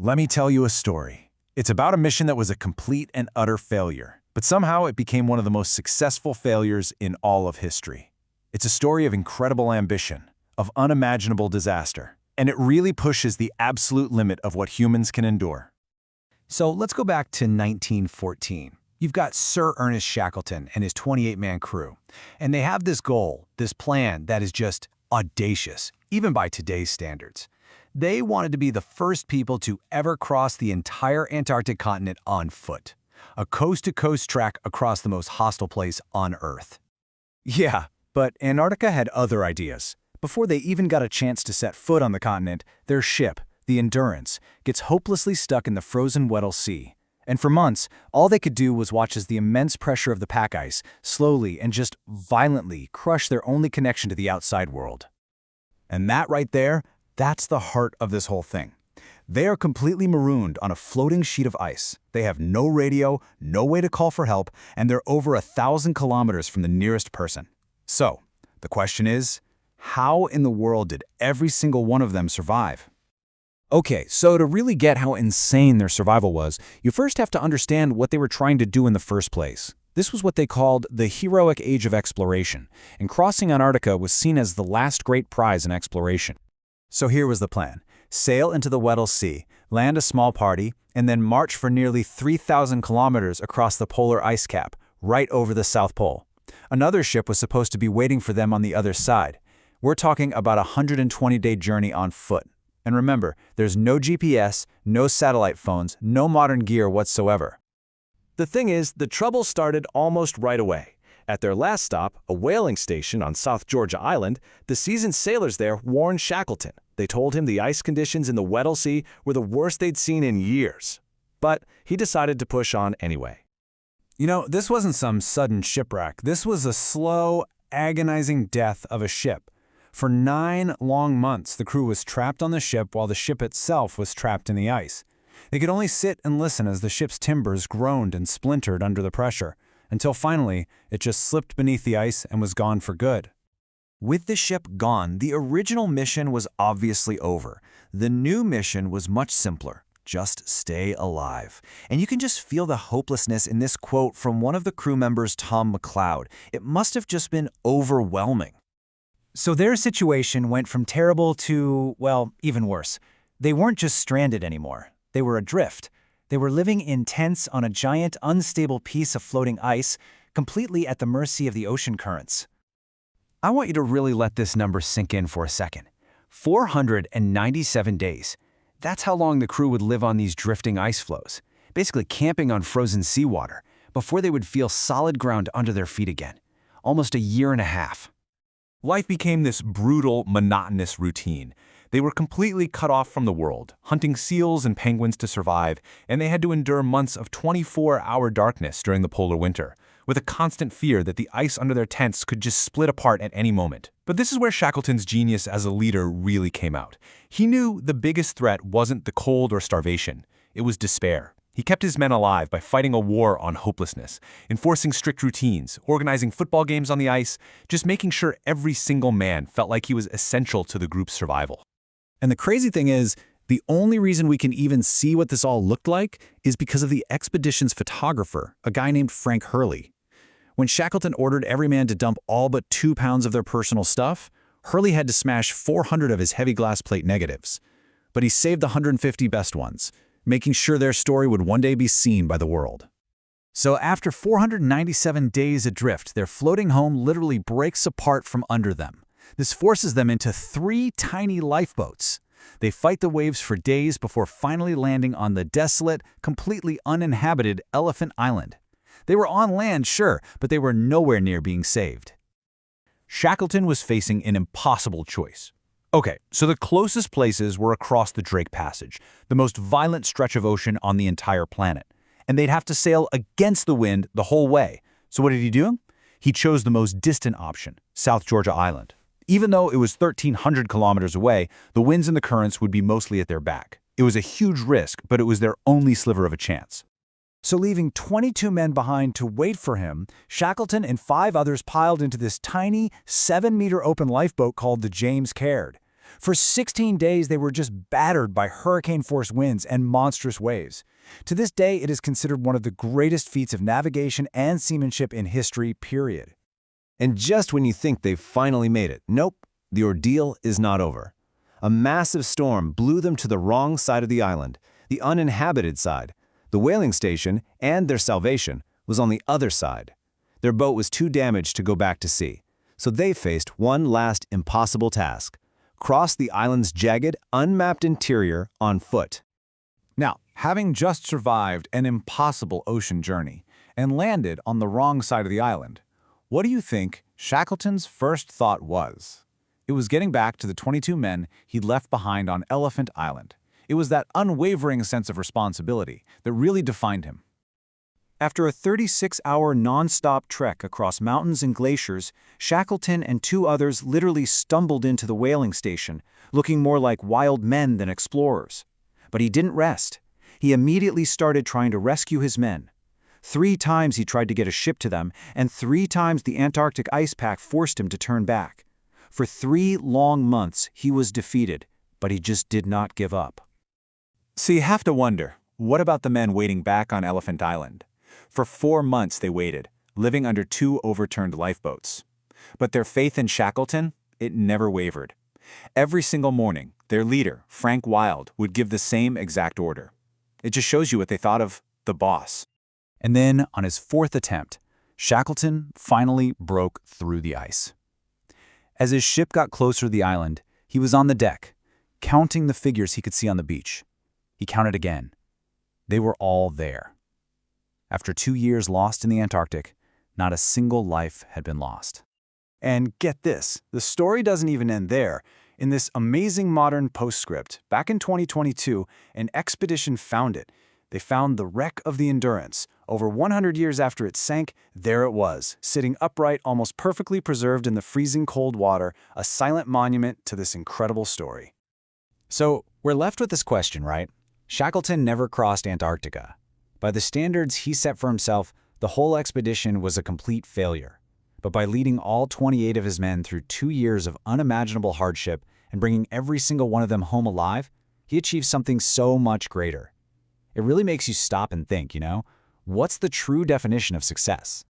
Let me tell you a story. It's about a mission that was a complete and utter failure, but somehow it became one of the most successful failures in all of history. It's a story of incredible ambition, of unimaginable disaster, and it really pushes the absolute limit of what humans can endure. So let's go back to 1914. You've got Sir Ernest Shackleton and his 28-man crew, and they have this goal, this plan that is just audacious, even by today's standards. They wanted to be the first people to ever cross the entire Antarctic continent on foot, a coast-to-coast trek across the most hostile place on Earth. Yeah, but Antarctica had other ideas. Before they even got a chance to set foot on the continent, their ship, the Endurance, gets hopelessly stuck in the frozen Weddell Sea. And for months, all they could do was watch as the immense pressure of the pack ice slowly and just violently crush their only connection to the outside world. And that right there, that's the heart of this whole thing. They are completely marooned on a floating sheet of ice. They have no radio, no way to call for help, and they're over 1,000 kilometers from the nearest person. So, the question is, how in the world did every single one of them survive? Okay, so to really get how insane their survival was, you first have to understand what they were trying to do in the first place. This was what they called the heroic age of exploration, and crossing Antarctica was seen as the last great prize in exploration. So here was the plan. Sail into the Weddell Sea, land a small party, and then march for nearly 3,000 kilometers across the polar ice cap, right over the South Pole. Another ship was supposed to be waiting for them on the other side. We're talking about a 120-day journey on foot. And remember, there's no GPS, no satellite phones, no modern gear whatsoever. The thing is, the trouble started almost right away. At their last stop, a whaling station on South Georgia Island, the seasoned sailors there warned Shackleton. They told him the ice conditions in the Weddell Sea were the worst they'd seen in years. But he decided to push on anyway. You know, this wasn't some sudden shipwreck. This was a slow, agonizing death of a ship. For 9 long months, the crew was trapped on the ship while the ship itself was trapped in the ice. They could only sit and listen as the ship's timbers groaned and splintered under the pressure, until finally it just slipped beneath the ice and was gone for good. With the ship gone, the original mission was obviously over. The new mission was much simpler. Just stay alive. And you can just feel the hopelessness in this quote from one of the crew members, Tom McLeod. It must have just been overwhelming. So their situation went from terrible to, well, even worse. They weren't just stranded anymore. They were adrift. They were living in tents on a giant, unstable piece of floating ice, completely at the mercy of the ocean currents. I want you to really let this number sink in for a second. 497 days. That's how long the crew would live on these drifting ice floes, basically camping on frozen seawater, before they would feel solid ground under their feet again. Almost a year and a half. Life became this brutal, monotonous routine. They were completely cut off from the world, hunting seals and penguins to survive, and they had to endure months of 24-hour darkness during the polar winter, with a constant fear that the ice under their tents could just split apart at any moment. But this is where Shackleton's genius as a leader really came out. He knew the biggest threat wasn't the cold or starvation. It was despair. He kept his men alive by fighting a war on hopelessness, enforcing strict routines, organizing football games on the ice, just making sure every single man felt like he was essential to the group's survival. And the crazy thing is, the only reason we can even see what this all looked like is because of the expedition's photographer, a guy named Frank Hurley. When Shackleton ordered every man to dump all but 2 pounds of their personal stuff, Hurley had to smash 400 of his heavy glass plate negatives. But he saved the 150 best ones, making sure their story would one day be seen by the world. So after 497 days adrift, their floating home literally breaks apart from under them. This forces them into 3 tiny lifeboats. They fight the waves for days before finally landing on the desolate, completely uninhabited Elephant Island. They were on land, sure, but they were nowhere near being saved. Shackleton was facing an impossible choice. Okay, so the closest places were across the Drake Passage, the most violent stretch of ocean on the entire planet. And they'd have to sail against the wind the whole way. So what did he do? He chose the most distant option, South Georgia Island. Even though it was 1,300 kilometers away, the winds and the currents would be mostly at their back. It was a huge risk, but it was their only sliver of a chance. So leaving 22 men behind to wait for him, Shackleton and 5 others piled into this tiny, 7-meter open lifeboat called the James Caird. For 16 days, they were just battered by hurricane-force winds and monstrous waves. To this day, it is considered one of the greatest feats of navigation and seamanship in history, period. And just when you think they've finally made it, nope, the ordeal is not over. A massive storm blew them to the wrong side of the island, the uninhabited side. The whaling station, and their salvation, was on the other side. Their boat was too damaged to go back to sea, so they faced one last impossible task: cross the island's jagged, unmapped interior on foot. Now, having just survived an impossible ocean journey and landed on the wrong side of the island, what do you think Shackleton's first thought was? It was getting back to the 22 men he'd left behind on Elephant Island. It was that unwavering sense of responsibility that really defined him. After a 36-hour non-stop trek across mountains and glaciers, Shackleton and 2 others literally stumbled into the whaling station, looking more like wild men than explorers. But he didn't rest. He immediately started trying to rescue his men. 3 times he tried to get a ship to them, and 3 times the Antarctic ice pack forced him to turn back. For 3 long months, he was defeated, but he just did not give up. So you have to wonder, what about the men waiting back on Elephant Island? For 4 months they waited, living under 2 overturned lifeboats. But their faith in Shackleton, it never wavered. Every single morning, their leader, Frank Wild, would give the same exact order. It just shows you what they thought of the boss. And then, on his 4th attempt, Shackleton finally broke through the ice. As his ship got closer to the island, he was on the deck, counting the figures he could see on the beach. He counted again. They were all there. After 2 years lost in the Antarctic, not a single life had been lost. And get this, the story doesn't even end there. In this amazing modern postscript, back in 2022, an expedition found it. They found the wreck of the Endurance. Over 100 years after it sank, there it was, sitting upright, almost perfectly preserved in the freezing cold water, a silent monument to this incredible story. So, we're left with this question, right? Shackleton never crossed Antarctica. By the standards he set for himself, the whole expedition was a complete failure. But by leading all 28 of his men through 2 years of unimaginable hardship and bringing every single one of them home alive, he achieved something so much greater. It really makes you stop and think, what's the true definition of success?